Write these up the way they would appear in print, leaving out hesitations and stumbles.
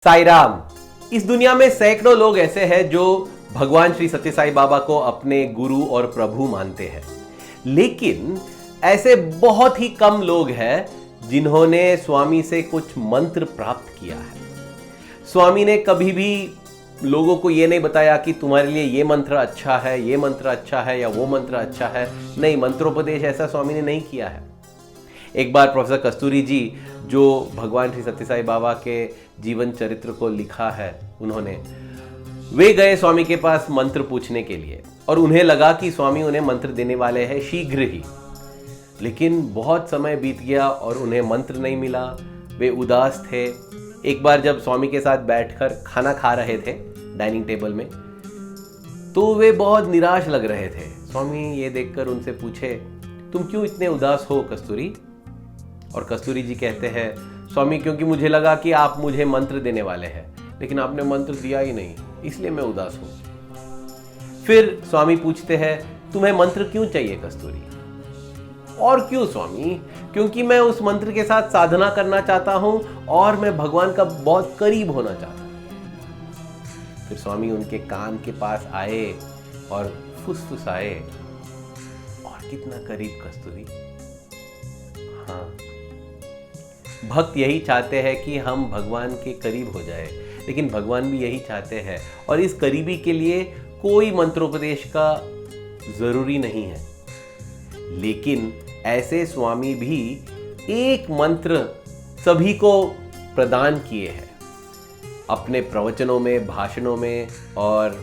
साई राम। इस दुनिया में सैकड़ों लोग ऐसे हैं जो भगवान श्री सत्य साई बाबा को अपने गुरु और प्रभु मानते हैं, लेकिन ऐसे बहुत ही कम लोग हैं जिन्होंने स्वामी से कुछ मंत्र प्राप्त किया है। स्वामी ने कभी भी लोगों को यह नहीं बताया कि तुम्हारे लिए ये मंत्र अच्छा है, ये मंत्र अच्छा है या वो मंत्र अच्छा है। नहीं, मंत्रोपदेश ऐसा स्वामी ने नहीं किया है। एक बार प्रोफेसर कस्तूरी जी, जो भगवान श्री सत्य साई बाबा के जीवन चरित्र को लिखा है, वे गए स्वामी के पास मंत्र पूछने के लिए और उन्हें लगा कि स्वामी उन्हें मंत्र देने वाले हैं शीघ्र ही। लेकिन बहुत समय बीत गया और उन्हें मंत्र नहीं मिला। वे उदास थे। एक बार जब स्वामी के साथ बैठकर खाना खा रहे थे डाइनिंग टेबल में, तो वे बहुत निराश लग रहे थे। स्वामी ये देखकर उनसे पूछे, तुम क्यों इतने उदास हो कस्तूरी? और कस्तूरी जी कहते हैं, स्वामी क्योंकि मुझे लगा कि आप मुझे मंत्र देने वाले हैं, लेकिन आपने मंत्र दिया ही नहीं, इसलिए मैं उदास हूं। फिर स्वामी पूछते हैं, तुम्हें मंत्र क्यों चाहिए कस्तूरी? और क्यों स्वामी? क्योंकि मैं उस मंत्र के साथ साधना करना चाहता हूं और मैं भगवान का बहुत करीब होना चाहता हूं। फिर स्वामी उनके कान के पास आए और फुसफुसाए, और कितना करीब कस्तूरी। हाँ, भक्त यही चाहते हैं कि हम भगवान के करीब हो जाए, लेकिन भगवान भी यही चाहते हैं। और इस करीबी के लिए कोई मंत्रोपदेश का जरूरी नहीं है। लेकिन ऐसे स्वामी भी एक मंत्र सभी को प्रदान किए हैं अपने प्रवचनों में, भाषणों में और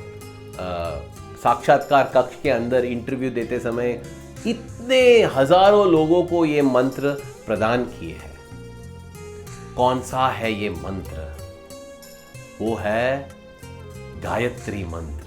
साक्षात्कार कक्ष के अंदर इंटरव्यू देते समय इतने हजारों लोगों को ये मंत्र प्रदान किए हैं। कौन सा है ये मंत्र? वो है गायत्री मंत्र।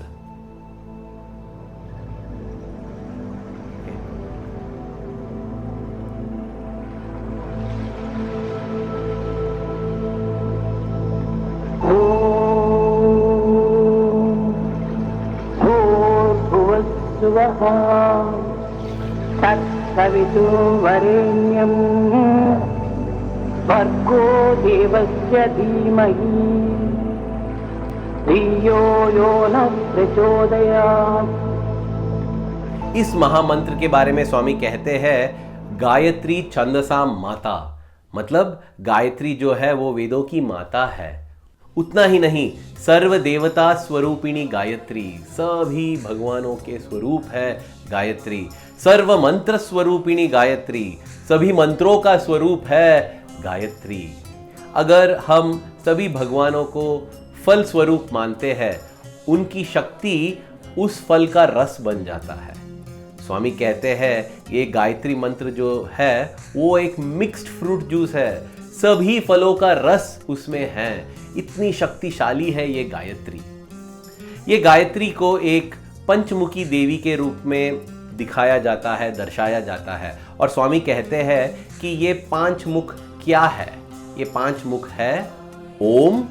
तत्सवितुर्वरेण्यं भर्गो देवस्य धीमहि धियो यो न प्रचोदयात्। इस महामंत्र के बारे में स्वामी कहते हैं, गायत्री छंदसा माता, मतलब गायत्री जो है वो वेदों की माता है। उतना ही नहीं, सर्व देवता स्वरूपिणी गायत्री, सभी भगवानों के स्वरूप है गायत्री। सर्व मंत्र स्वरूपिणी गायत्री, सभी मंत्रों का स्वरूप है गायत्री। अगर हम सभी भगवानों को फल स्वरूप मानते हैं, उनकी शक्ति उस फल का रस बन जाता है। स्वामी कहते हैं ये गायत्री मंत्र जो है वो एक मिक्स्ड फ्रूट जूस है, सभी फलों का रस उसमें है। इतनी शक्तिशाली है ये गायत्री। ये गायत्री को एक पंचमुखी देवी के रूप में दिखाया जाता है, दर्शाया जाता है। और स्वामी कहते हैं कि ये 5 मुख क्या है? ये 5 मुख है ओम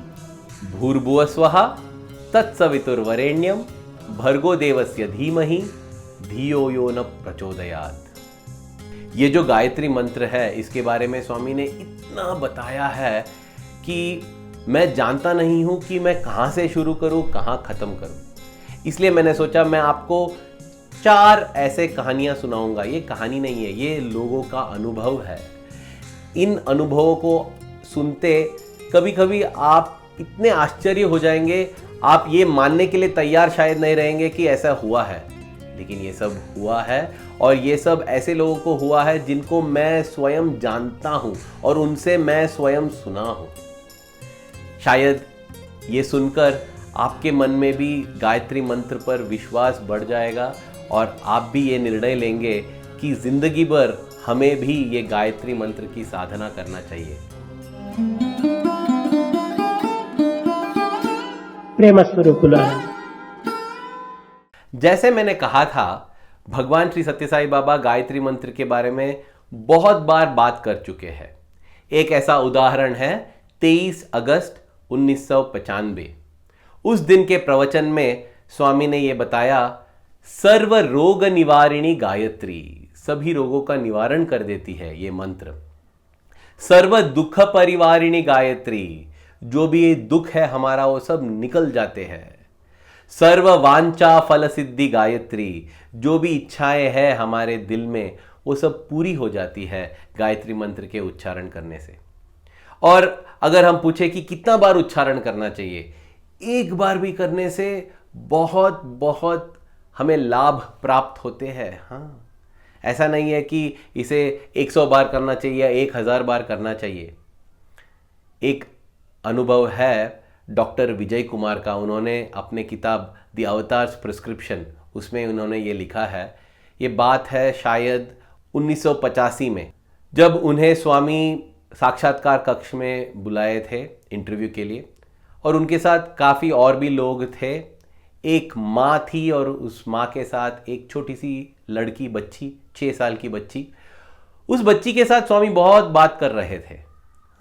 भूर्भुवः स्वः तत्सवितुर्वरेण्यम भर्गो देवस्य धीमहि धियो यो न प्रचोदयात्। ये जो गायत्री मंत्र है, इसके बारे में स्वामी ने इतना बताया है कि मैं जानता नहीं हूं कि मैं कहां से शुरू करूं, कहां खत्म करूं। इसलिए मैंने सोचा मैं आपको 4 ऐसे कहानियां सुनाऊंगा। ये कहानी नहीं है, ये लोगों का अनुभव है। इन अनुभवों को सुनते कभी कभी आप इतने आश्चर्य हो जाएंगे, आप ये मानने के लिए तैयार शायद नहीं रहेंगे कि ऐसा हुआ है, लेकिन ये सब हुआ है। और ये सब ऐसे लोगों को हुआ है जिनको मैं स्वयं जानता हूं और उनसे मैं स्वयं सुना हूं। शायद ये सुनकर आपके मन में भी गायत्री मंत्र पर विश्वास बढ़ जाएगा और आप भी ये निर्णय लेंगे कि जिंदगी भर हमें भी ये गायत्री मंत्र की साधना करना चाहिए। प्रेम स्वरूपुलाय। जैसे मैंने कहा था, भगवान श्री सत्य साई बाबा गायत्री मंत्र के बारे में बहुत बार बात कर चुके हैं। एक ऐसा उदाहरण है 23 अगस्त 1995। उस दिन के प्रवचन में स्वामी ने यह बताया, सर्व रोग निवारिणी गायत्री, सभी रोगों का निवारण कर देती है ये मंत्र। सर्व दुख परिवारिणी गायत्री, जो भी दुख है हमारा वो सब निकल जाते हैं। सर्व वांछा फल सिद्धि गायत्री, जो भी इच्छाएं हैं हमारे दिल में वो सब पूरी हो जाती है गायत्री मंत्र के उच्चारण करने से। और अगर हम पूछे कि कितना बार उच्चारण करना चाहिए, एक बार भी करने से बहुत बहुत हमें लाभ प्राप्त होते हैं। हाँ, ऐसा नहीं है कि इसे 100 बार करना चाहिए या 1000 बार करना चाहिए। एक अनुभव है डॉक्टर विजय कुमार का, उन्होंने अपने किताब द अवतार्स प्रिस्क्रिप्शन उसमें उन्होंने ये लिखा है। ये बात है शायद 1985 में, जब उन्हें स्वामी साक्षात्कार कक्ष में बुलाए थे इंटरव्यू के लिए, और उनके साथ काफ़ी और भी लोग थे। एक माँ थी और उस माँ के साथ एक छोटी सी लड़की बच्ची, 6 साल की बच्ची। उस बच्ची के साथ स्वामी बहुत बात कर रहे थे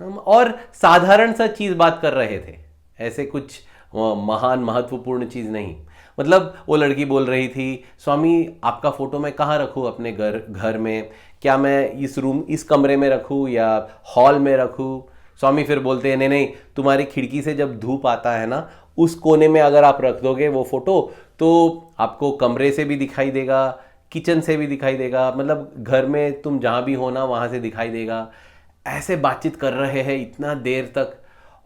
और साधारण सा चीज़ बात कर रहे थे, ऐसे कुछ महान महत्वपूर्ण चीज़ नहीं। मतलब वो लड़की बोल रही थी, स्वामी आपका फ़ोटो मैं कहाँ रखूँ अपने घर में, क्या मैं इस कमरे में रखूँ या हॉल में रखूँ? स्वामी फिर बोलते हैं, नहीं नहीं, तुम्हारी खिड़की से जब धूप आता है ना, उस कोने में अगर आप रख दोगे वो फ़ोटो तो आपको कमरे से भी दिखाई देगा, किचन से भी दिखाई देगा, मतलब घर में तुम जहाँ भी हो ना वहाँ से दिखाई देगा। ऐसे बातचीत कर रहे हैं इतना देर तक,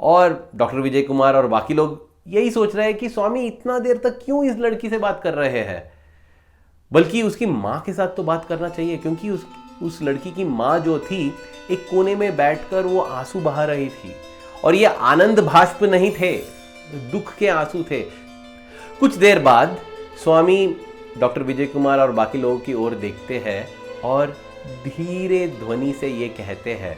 और डॉक्टर विजय कुमार और बाकी लोग यही सोच रहे हैं कि स्वामी इतना देर तक क्यों इस लड़की से बात कर रहे हैं, बल्कि उसकी माँ के साथ तो बात करना चाहिए, क्योंकि उस लड़की की माँ जो थी एक कोने में बैठकर वो आंसू बहा रही थी, और ये आनंद भाष्प नहीं थे, दुख के आंसू थे। कुछ देर बाद स्वामी डॉक्टर विजय कुमार और बाकी लोगों की ओर देखते हैं और धीरे ध्वनि से ये कहते हैं,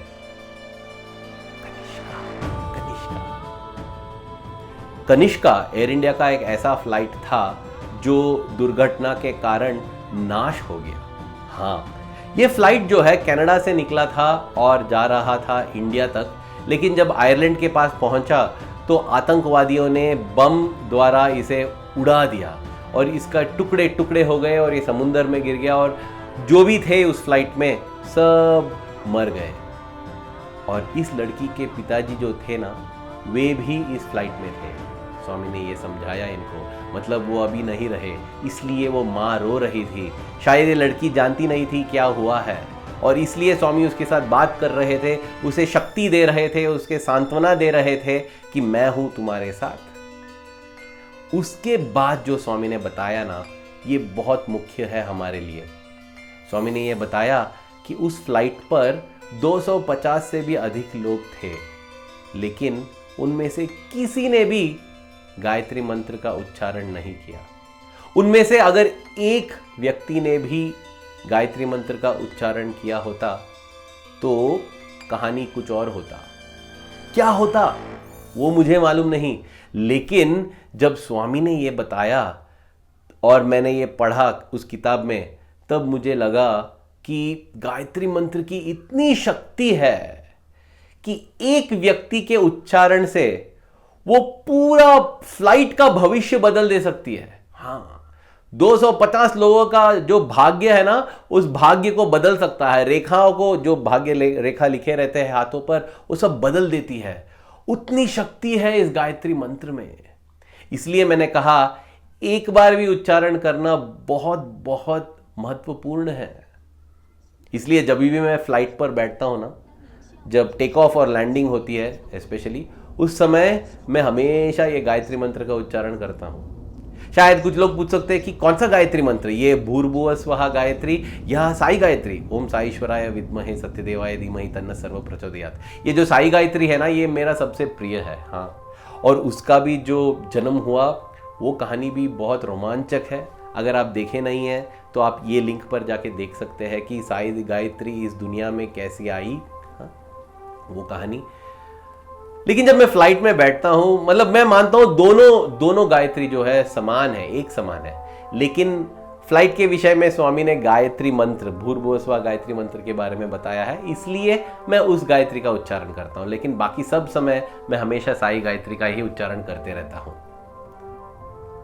कनिष्का एयर इंडिया का एक ऐसा फ्लाइट था जो दुर्घटना के कारण नाश हो गया। हाँ, ये फ्लाइट जो है कनाडा से निकला था और जा रहा था इंडिया तक, लेकिन जब आयरलैंड के पास पहुंचा तो आतंकवादियों ने बम द्वारा इसे उड़ा दिया और इसका टुकड़े टुकड़े हो गए और ये समुंदर में गिर गया, और जो भी थे उस फ्लाइट में सब मर गए। और इस लड़की के पिताजी जो थे ना, वे भी इस फ्लाइट में थे। स्वामी ने ये समझाया इनको, मतलब वो अभी नहीं रहे, इसलिए वो माँ रो रही थी। शायद ये लड़की जानती नहीं थी क्या हुआ है, और इसलिए स्वामी उसके साथ बात कर रहे थे, उसे शक्ति दे रहे थे, उसके सांत्वना दे रहे थे कि मैं हूं तुम्हारे साथ। उसके बाद जो स्वामी ने बताया ना, ये बहुत मुख्य है हमारे लिए। स्वामी ने ये बताया कि उस फ्लाइट पर 250 से भी अधिक लोग थे, लेकिन उनमें से किसी ने भी गायत्री मंत्र का उच्चारण नहीं किया। उनमें से अगर एक व्यक्ति ने भी गायत्री मंत्र का उच्चारण किया होता तो कहानी कुछ और होता। क्या होता वो मुझे मालूम नहीं, लेकिन जब स्वामी ने ये बताया और मैंने ये पढ़ा उस किताब में, तब मुझे लगा कि गायत्री मंत्र की इतनी शक्ति है कि एक व्यक्ति के उच्चारण से वो पूरा फ्लाइट का भविष्य बदल दे सकती है। हाँ, 250 लोगों का जो भाग्य है ना, उस भाग्य को बदल सकता है। रेखाओं को, जो भाग्य रेखा लिखे रहते हैं हाथों पर, वो सब बदल देती है। उतनी शक्ति है इस गायत्री मंत्र में। इसलिए मैंने कहा एक बार भी उच्चारण करना बहुत बहुत महत्वपूर्ण है। इसलिए जब भी मैं फ्लाइट पर बैठता हूं ना, जब टेक ऑफ और लैंडिंग होती है स्पेशली, उस समय मैं हमेशा ये गायत्री मंत्र का उच्चारण करता हूं। शायद कुछ लोग पूछ सकते हैं कि कौन सा गायत्री मंत्र, ये भूर्भुवः स्वः गायत्री या साई गायत्री, ओम साई ईश्वराय विद्महे सत्यदेवाय धीमहि तन्नः सर्वः प्रचोदयात्। ये जो साई गायत्री है ना, ये मेरा सबसे प्रिय है। हाँ, और उसका भी जो जन्म हुआ वो कहानी भी बहुत रोमांचक है। अगर आप देखे नहीं हैं तो आप ये लिंक पर जाके देख सकते हैं कि साई गायत्री इस दुनिया में कैसी आई, वो कहानी। लेकिन जब मैं फ्लाइट में बैठता हूं, मतलब मैं मानता हूं दोनों गायत्री जो है समान है, एक समान है, लेकिन फ्लाइट के विषय में स्वामी ने गायत्री मंत्र, भूर्भुवः स्वः गायत्री मंत्र के बारे में बताया है, इसलिए मैं उस गायत्री का उच्चारण करता हूं। लेकिन बाकी सब समय मैं हमेशा साई गायत्री का ही उच्चारण करते रहता हूं।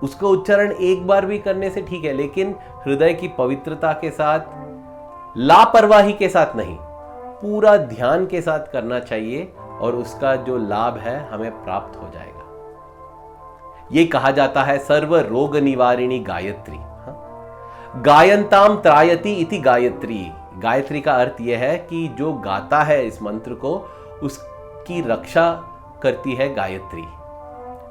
उसका उच्चारण एक बार भी करने से ठीक है, लेकिन हृदय की पवित्रता के साथ, लापरवाही के साथ नहीं, पूरा ध्यान के साथ करना चाहिए, और उसका जो लाभ है हमें प्राप्त हो जाएगा। ये कहा जाता है सर्व रोग निवारिणी गायत्री। गायंताम त्रायति इति गायत्री। गायत्री का अर्थ यह है कि जो गाता है इस मंत्र को उसकी रक्षा करती है गायत्री।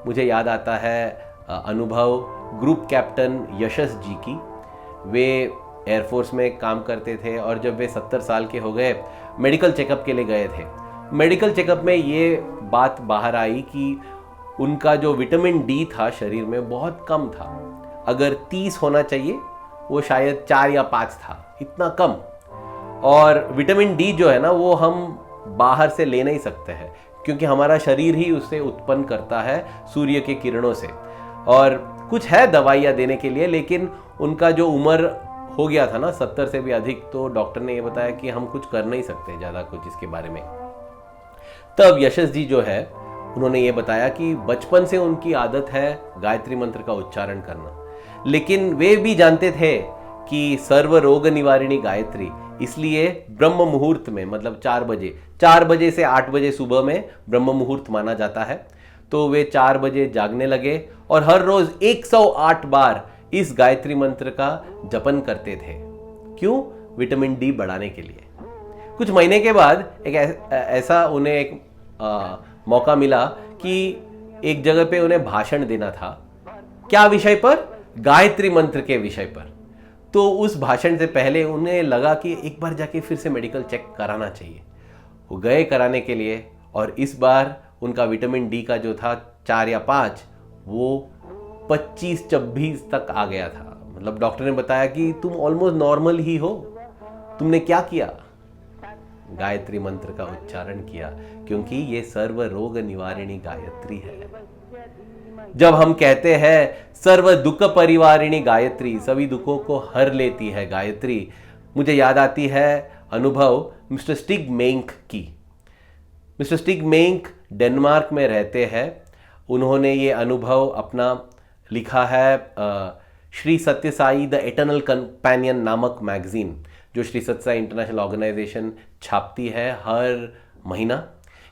मुझे याद आता है अनुभव ग्रुप कैप्टन यशस जी की। वे एयरफोर्स में काम करते थे और जब वे 70 साल के हो गए मेडिकल चेकअप के लिए गए थे। मेडिकल चेकअप में ये बात बाहर आई कि उनका जो विटामिन डी था शरीर में बहुत कम था। अगर 30 होना चाहिए वो शायद 4 या 5 था, इतना कम। और विटामिन डी जो है ना वो हम बाहर से ले नहीं सकते हैं क्योंकि हमारा शरीर ही उसे उत्पन्न करता है सूर्य के किरणों से। और कुछ है दवाइयाँ देने के लिए, लेकिन उनका जो उम्र हो गया था ना 70 से भी अधिक, तो डॉक्टर ने ये बताया कि हम कुछ कर नहीं सकते ज़्यादा कुछ इसके बारे में। तब यशस जी जो है उन्होंने ये बताया कि बचपन से उनकी आदत है गायत्री मंत्र का उच्चारण करना, लेकिन वे भी जानते थे कि सर्व रोग निवारिणी गायत्री, इसलिए ब्रह्म मुहूर्त में मतलब 4 बजे से 8 बजे सुबह में ब्रह्म मुहूर्त माना जाता है। तो वे 4 बजे जागने लगे और हर रोज 108 बार इस गायत्री मंत्र का जपन करते थे। क्यों? विटामिन डी बढ़ाने के लिए। कुछ महीने के बाद एक ऐसा उन्हें एक मौका मिला कि एक जगह पे उन्हें भाषण देना था। क्या विषय पर? गायत्री मंत्र के विषय पर। तो उस भाषण से पहले उन्हें लगा कि एक बार जाके फिर से मेडिकल चेक कराना चाहिए। वो गए कराने के लिए और इस बार उनका विटामिन डी का जो था 4 या 5 वो 25-26 तक आ गया था। मतलब डॉक्टर ने बताया कि तुम ऑलमोस्ट नॉर्मल ही हो। तुमने क्या किया? गायत्री मंत्र का उच्चारण किया, क्योंकि ये सर्व रोग निवारिणी गायत्री है। जब हम कहते हैं सर्व दुख परिवारिणी गायत्री, सभी दुखों को हर लेती है गायत्री, मुझे याद आती है अनुभव मिस्टर स्टिग मेंक की। मिस्टर स्टिग मेंक डेनमार्क में रहते हैं। उन्होंने ये अनुभव अपना लिखा है श्री सत्य साई द एटर्नल कंपेनियन नामक मैगजीन, जो श्री सत्य साई इंटरनेशनल ऑर्गेनाइजेशन छापती है हर महीना।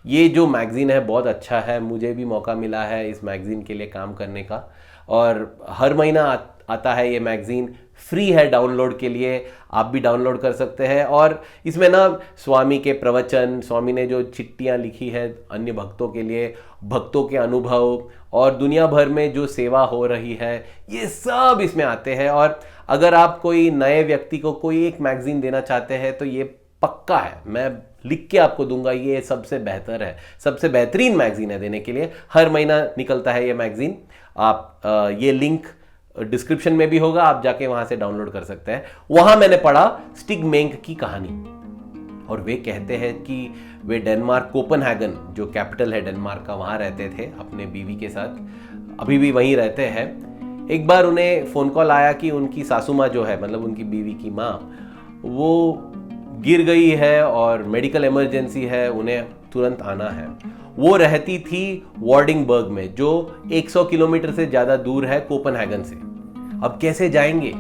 ये जो मैगजीन है बहुत अच्छा है। मुझे भी मौका मिला है इस मैगजीन के लिए काम करने का और हर महीना आता है ये मैगजीन। फ्री है डाउनलोड के लिए, आप भी डाउनलोड कर सकते हैं। और इसमें ना स्वामी के प्रवचन, स्वामी ने जो चिट्ठियाँ लिखी है अन्य भक्तों के लिए, भक्तों के अनुभव और दुनिया भर में जो सेवा हो रही है, ये सब इसमें आते हैं। और अगर आप कोई नए व्यक्ति को कोई एक मैगजीन देना चाहते हैं तो ये पक्का है, मैं लिख के आपको दूंगा, ये सबसे बेहतर है, सबसे बेहतरीन मैगजीन है देने के लिए। हर महीना निकलता है ये मैगजीन। आप ये लिंक डिस्क्रिप्शन में भी होगा, आप जाके वहां से डाउनलोड कर सकते हैं। वहां मैंने पढ़ा स्टिग मेंक की कहानी और वे कहते हैं कि वे डेनमार्क कोपेनहेगन जो कैपिटल है डेनमार्क का, वहां रहते थे अपने बीवी के साथ, अभी भी वहीं रहते हैं। एक बार उन्हें फ़ोन कॉल आया कि उनकी सासू माँ जो है, मतलब उनकी बीवी की माँ, वो गिर गई है और मेडिकल इमरजेंसी है, उन्हें तुरंत आना है। वो रहती थी वार्डिंगबर्ग में, जो 100 किलोमीटर से ज़्यादा दूर है कोपेनहेगन से। अब कैसे जाएंगे?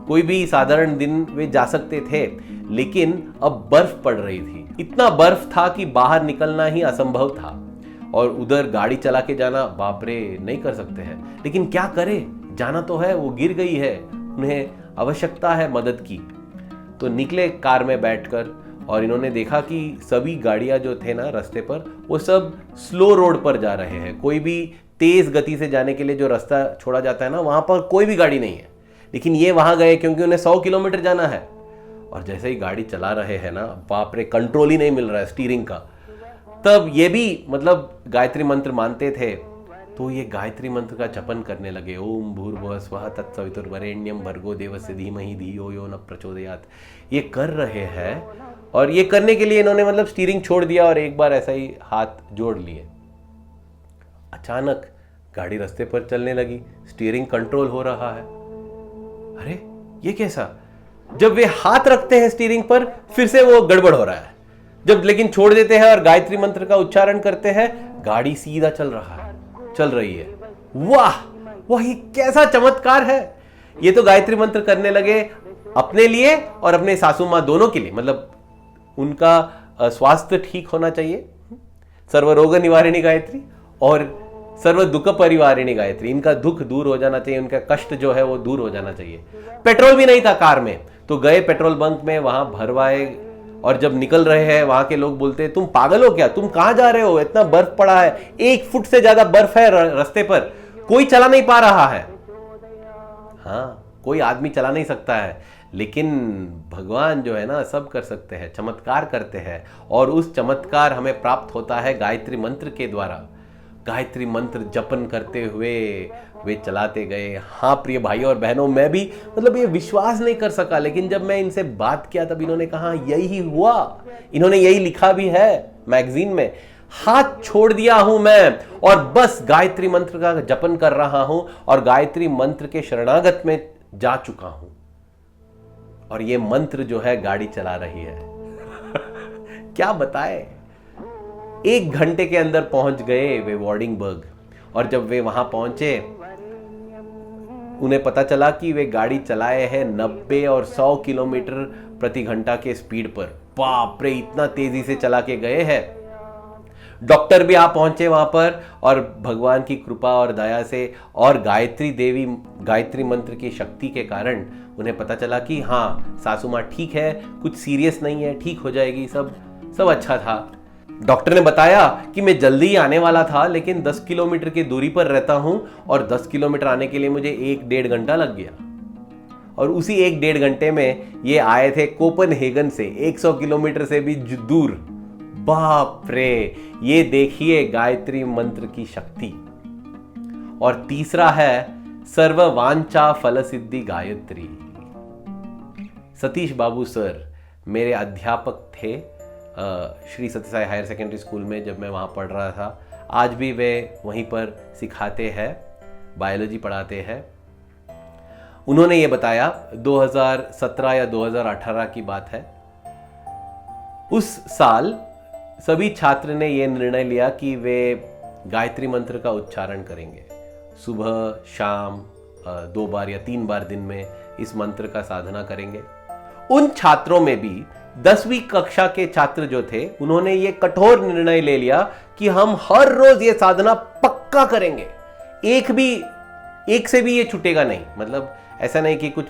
कोई भी साधारण दिन वे जा सकते थे, लेकिन अब बर्फ पड़ रही थी। इतना बर्फ था कि बाहर निकलना ही असंभव था और उधर गाड़ी चला के जाना, बाप रे, नहीं कर सकते हैं। लेकिन क्या करें, जाना तो है, वो गिर गई है, उन्हें आवश्यकता है मदद की। तो निकले कार में बैठकर और इन्होंने देखा कि सभी गाड़ियां जो थे ना रास्ते पर, वो सब स्लो रोड पर जा रहे हैं। कोई भी तेज गति से जाने के लिए जो रास्ता छोड़ा जाता है ना, वहां पर कोई भी गाड़ी नहीं है। लेकिन ये वहां गए क्योंकि उन्हें 100 किलोमीटर जाना है। और जैसे ही गाड़ी चला रहे हैं ना, बाप रे, कंट्रोल ही नहीं मिल रहा है स्टीयरिंग का। तब ये भी मतलब गायत्री मंत्र मानते थे, तो ये गायत्री मंत्र का जपन करने लगे। ओम भूर्भुवः स्वः तत्सवितुर्वरेण्यं भर्गो देवस्य धीमहि धियो यो न प्रचोदयात्। ये कर रहे हैं और ये करने के लिए इन्होंने मतलब स्टीयरिंग छोड़ दिया और एक बार ऐसा ही हाथ जोड़ लिए। अचानक गाड़ी रास्ते पर चलने लगी, स्टीयरिंग कंट्रोल हो रहा है। अरे ये कैसा? जब वे हाथ रखते हैं स्टीयरिंग पर, फिर से वो गड़बड़ हो रहा है। जब लेकिन छोड़ देते हैं और गायत्री मंत्र का उच्चारण करते हैं, गाड़ी सीधा चल रही है। वाह वाह, ये कैसा चमत्कार है! ये तो गायत्री मंत्र करने लगे अपने लिए और अपने सासू माँ दोनों के लिए, मतलब उनका स्वास्थ्य ठीक होना चाहिए। सर्व रोग निवारिणी गायत्री और सर्व दुख परिवारिणी गायत्री। इनका दुख दूर हो जाना चाहिए, उनका कष्ट जो है वो दूर हो जाना चाहिए। पेट्रोल भी नहीं था कार में, तो गए पेट्रोल बंक में, वहां भरवाए, और जब निकल रहे हैं वहां के लोग बोलते तुम पागल हो क्या, तुम कहां जा रहे हो, इतना बर्फ पड़ा है, 1 फुट से ज्यादा बर्फ है रास्ते पर, कोई चला नहीं पा रहा है। हाँ, कोई आदमी चला नहीं सकता है, लेकिन भगवान जो है ना सब कर सकते हैं, चमत्कार करते हैं, और उस चमत्कार हमें प्राप्त होता है गायत्री मंत्र के द्वारा। गायत्री मंत्र जपन करते हुए वे चलाते गए। हाँ प्रिय भाइयों और बहनों, मैं भी मतलब ये विश्वास नहीं कर सका, लेकिन जब मैं इनसे बात किया तब इन्होंने कहा यही हुआ, इन्होंने यही लिखा भी है मैगजीन में। हाथ छोड़ दिया हूं मैं और बस गायत्री मंत्र का जपन कर रहा हूं और गायत्री मंत्र के शरणागत में जा चुका हूं, और ये मंत्र जो है गाड़ी चला रही है। क्या बताए, 1 घंटे के अंदर पहुंच गए वे वॉर्डिंगबर्ग, और जब वे वहां पहुंचे उन्हें पता चला कि वे गाड़ी चलाए हैं 90 और 100 किलोमीटर प्रति घंटा के स्पीड पर। बाप रे, इतना तेजी से चला के गए हैं। डॉक्टर भी आ पहुंचे वहां पर, और भगवान की कृपा और दया से और गायत्री देवी, गायत्री मंत्र की शक्ति के कारण उन्हें पता चला कि हाँ सासू माँ ठीक है, कुछ सीरियस नहीं है, ठीक हो जाएगी, सब अच्छा था। डॉक्टर ने बताया कि मैं जल्दी ही आने वाला था, लेकिन 10 किलोमीटर की दूरी पर रहता हूं और 10 किलोमीटर आने के लिए मुझे 1-1.5 घंटा लग गया, और उसी 1-1.5 घंटे में ये आए थे कोपनहेगन से 100 किलोमीटर से भी दूर। बाप रे, ये देखिए गायत्री मंत्र की शक्ति। और तीसरा है सर्व वांछा फल सिद्धि गायत्री। सतीश बाबू सर मेरे अध्यापक थे श्री सत्य साई हायर सेकेंडरी स्कूल में, जब मैं वहाँ पढ़ रहा था। आज भी वे वहीं पर सिखाते हैं, बायोलॉजी पढ़ाते हैं। उन्होंने ये बताया, 2017 या 2018 की बात है, उस साल सभी छात्र ने ये निर्णय लिया कि वे गायत्री मंत्र का उच्चारण करेंगे। सुबह शाम 2 बार या 3 बार दिन में इस मंत्र का साधना करेंगे। उन छात्रों में भी 10वीं कक्षा के छात्र जो थे, उन्होंने ये कठोर निर्णय ले लिया कि हम हर रोज ये साधना पक्का करेंगे, एक से भी ये छूटेगा नहीं। मतलब ऐसा नहीं कि कुछ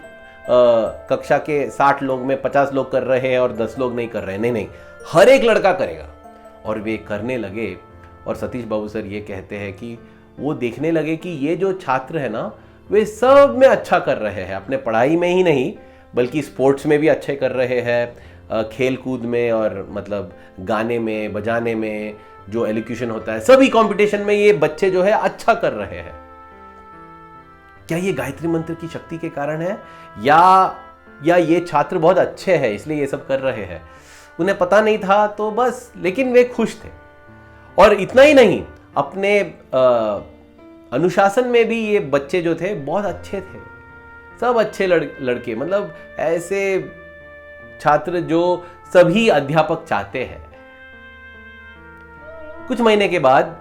कक्षा के 60 लोग में 50 लोग कर रहे हैं और 10 लोग नहीं कर रहे हैं, नहीं, हर एक लड़का करेगा। और वे करने लगे, और सतीश बाबू सर ये कहते हैं कि वो देखने लगे कि ये जो छात्र है ना, वे सब में अच्छा कर रहे हैं, अपने पढ़ाई में ही नहीं बल्कि स्पोर्ट्स में भी अच्छे कर रहे हैं, खेल कूद में, और मतलब गाने में, बजाने में, जो एलोक्यूशन होता है, सभी कंपटीशन में ये बच्चे जो है अच्छा कर रहे हैं। क्या ये गायत्री मंत्र की शक्ति के कारण है, या ये छात्र बहुत अच्छे हैं इसलिए ये सब कर रहे हैं? उन्हें पता नहीं था, तो बस, लेकिन वे खुश थे। और इतना ही नहीं, अपने अनुशासन में भी ये बच्चे जो थे बहुत अच्छे थे, सब अच्छे लड़के, मतलब ऐसे छात्र जो सभी अध्यापक चाहते हैं। कुछ महीने के बाद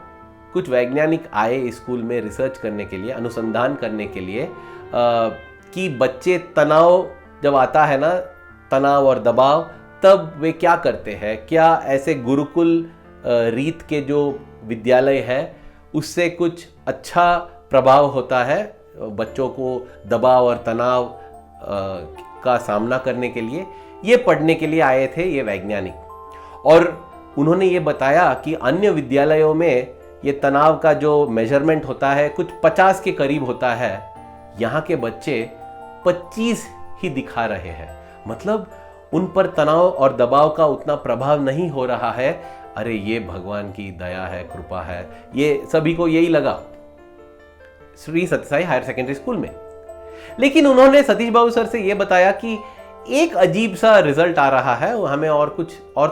कुछ वैज्ञानिक आए स्कूल में रिसर्च करने के लिए, अनुसंधान करने के लिए, कि बच्चे तनाव जब आता है ना, तनाव और दबाव, तब वे क्या करते हैं, क्या ऐसे गुरुकुल रीत के जो विद्यालय है उससे कुछ अच्छा प्रभाव होता है बच्चों को दबाव और तनाव का सामना करने के लिए। ये पढ़ने के लिए आए थे ये वैज्ञानिक, और उन्होंने ये बताया कि अन्य विद्यालयों में ये तनाव का जो मेजरमेंट होता है कुछ 50 के करीब होता है, यहाँ के बच्चे 25 ही दिखा रहे हैं। मतलब उन पर तनाव और दबाव का उतना प्रभाव नहीं हो रहा है। अरे ये भगवान की दया है, कृपा है, ये सभी को यही लगा श्री सत्य साई हायर सेकेंडरी स्कूल में। लेकिन उन्होंने सतीश बाबू सर से ये बताया कि एक अजीब सा रिजल्ट आ रहा है, हमें और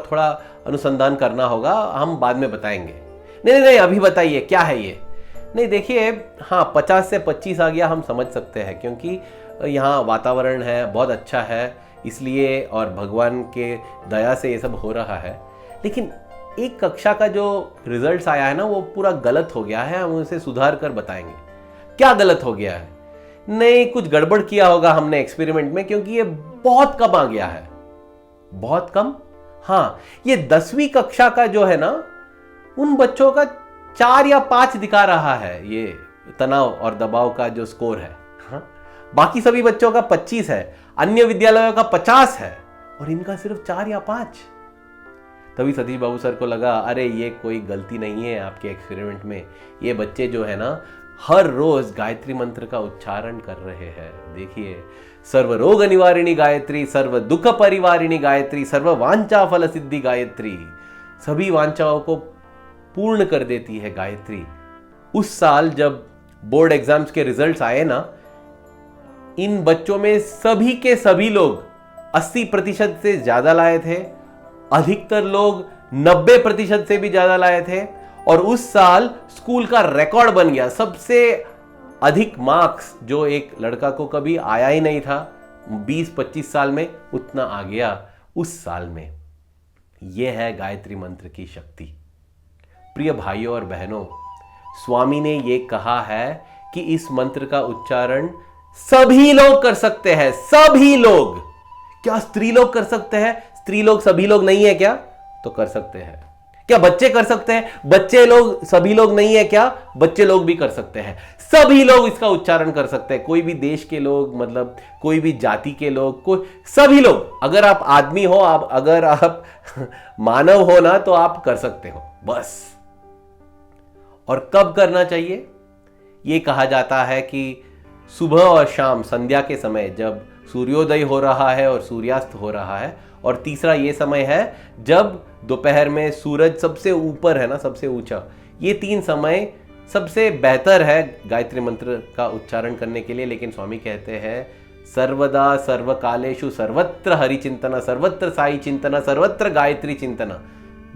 थोड़ा अनुसंधान करना होगा, हम बाद में बताएंगे। नहीं, अभी बताइए क्या है ये। नहीं देखिए, हाँ 50 से 25 आ गया हम समझ सकते हैं, क्योंकि यहाँ वातावरण है बहुत अच्छा है इसलिए, और भगवान के दया से ये सब हो रहा है। लेकिन एक कक्षा का जो रिजल्ट्स आया है ना, वो पूरा गलत हो गया है, हम उसे सुधार कर बताएंगे। क्या गलत हो गया है? नहीं, कुछ गड़बड़ किया होगा हमने एक्सपेरिमेंट में, क्योंकि ये बहुत कम आ गया है, बहुत कम। हाँ, ये 10वीं कक्षा का जो है ना, उन बच्चों का 4 या 5 दिखा रहा है ये तनाव और दबाव का जो स्कोर है। हाँ? बाकी सभी बच्चों का 25 है, अन्य विद्यालयों का 50 है और इनका सिर्फ 4 या 5। तभी सतीश बाबू सर को लगा अरे ये कोई गलती नहीं है आपके एक्सपेरिमेंट में, ये बच्चे जो है ना हर रोज गायत्री मंत्र का उच्चारण कर रहे हैं। देखिए, सर्व रोग निवारिणी गायत्री, सर्व दुख परिवारिणी गायत्री, सर्व वांछा फल सिद्धि गायत्री, सभी वांछाओं को पूर्ण कर देती है गायत्री। उस साल जब बोर्ड एग्जाम्स के रिजल्ट्स आए ना, इन बच्चों में सभी के सभी लोग 80% से ज्यादा लाए थे, अधिकतर लोग 90% से भी ज्यादा लाए थे और उस साल स्कूल का रिकॉर्ड बन गया। सबसे अधिक मार्क्स जो एक लड़का को कभी आया ही नहीं था 20-25 साल में, उतना आ गया उस साल में। यह है गायत्री मंत्र की शक्ति। प्रिय भाइयों और बहनों, स्वामी ने यह कहा है कि इस मंत्र का उच्चारण सभी लोग कर सकते हैं। सभी लोग। क्या स्त्री लोग कर सकते हैं? स्त्री लोग सभी लोग नहीं है क्या? तो कर सकते हैं। क्या बच्चे कर सकते हैं? बच्चे लोग सभी लोग नहीं है क्या? बच्चे लोग भी कर सकते हैं। सभी लोग इसका उच्चारण कर सकते हैं। कोई भी देश के लोग, मतलब कोई भी जाति के लोग, कोई सभी लोग। अगर आप आदमी हो, अगर आप मानव हो ना, तो आप कर सकते हो बस। और कब करना चाहिए? यह कहा जाता है कि सुबह और शाम, संध्या के समय, जब सूर्योदय हो रहा है और सूर्यास्त हो रहा है। और तीसरा ये समय है जब दोपहर में सूरज सबसे ऊपर है ना, सबसे ऊंचा। ये 3 समय सबसे बेहतर है गायत्री मंत्र का उच्चारण करने के लिए। लेकिन स्वामी कहते हैं सर्वदा सर्वकालेषु सर्वत्र हरि चिंतना, सर्वत्र साई चिंतना, सर्वत्र गायत्री चिंतना।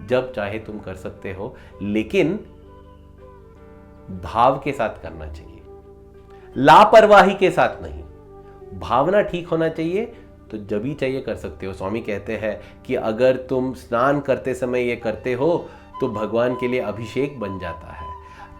जब चाहे तुम कर सकते हो, लेकिन भाव के साथ करना चाहिए, लापरवाही के साथ नहीं। भावना ठीक होना चाहिए, तो जब भी चाहिए कर सकते हो। स्वामी कहते हैं कि अगर तुम स्नान करते समय ये करते हो तो भगवान के लिए अभिषेक बन जाता है।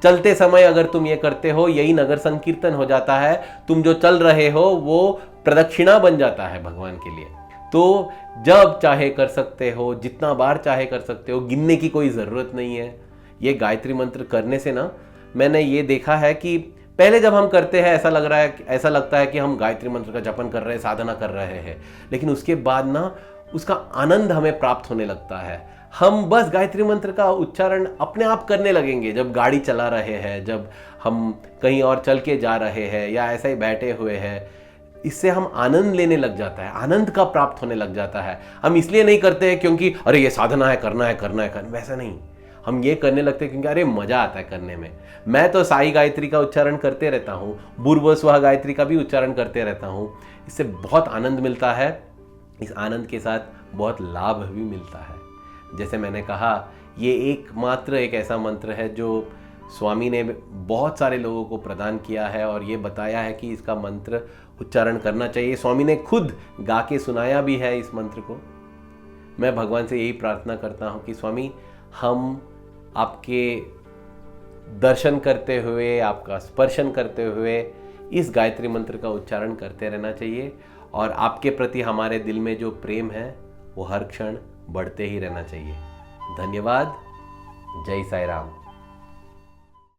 चलते समय अगर तुम ये करते हो, यही नगर संकीर्तन हो जाता है। तुम जो चल रहे हो वो प्रदक्षिणा बन जाता है भगवान के लिए। तो जब चाहे कर सकते हो, जितना बार चाहे कर सकते हो, गिनने की कोई जरूरत नहीं है। ये गायत्री मंत्र करने से ना, मैंने ये देखा है कि पहले जब हम करते हैं ऐसा लगता है कि हम गायत्री मंत्र का जपन कर रहे हैं, साधना कर रहे हैं। लेकिन उसके बाद ना उसका आनंद हमें प्राप्त होने लगता है। हम बस गायत्री मंत्र का उच्चारण अपने आप करने लगेंगे जब गाड़ी चला रहे हैं, जब हम कहीं और चल के जा रहे हैं या ऐसे ही बैठे हुए हैं। इससे हम आनंद लेने लग जाता है, आनंद का प्राप्त होने लग जाता है। हम इसलिए नहीं करते हैं क्योंकि अरे ये साधना है, करना है, वैसा नहीं। हम ये करने लगते हैं क्योंकि अरे मजा आता है करने में। मैं तो साई गायत्री का उच्चारण करते रहता हूँ, भूर्भुवः स्वः गायत्री का भी उच्चारण करते रहता हूँ। इससे बहुत आनंद मिलता है। इस आनंद के साथ बहुत लाभ भी मिलता है। जैसे मैंने कहा, ये एकमात्र एक ऐसा मंत्र है जो स्वामी ने बहुत सारे लोगों को प्रदान किया है और ये बताया है कि इसका मंत्र उच्चारण करना चाहिए। स्वामी ने खुद गा के सुनाया भी है इस मंत्र को। मैं भगवान से यही प्रार्थना करता हूँ कि स्वामी, हम आपके दर्शन करते हुए, आपका स्पर्शन करते हुए इस गायत्री मंत्र का उच्चारण करते रहना चाहिए और आपके प्रति हमारे दिल में जो प्रेम है वो हर क्षण बढ़ते ही रहना चाहिए। धन्यवाद। जय साई राम।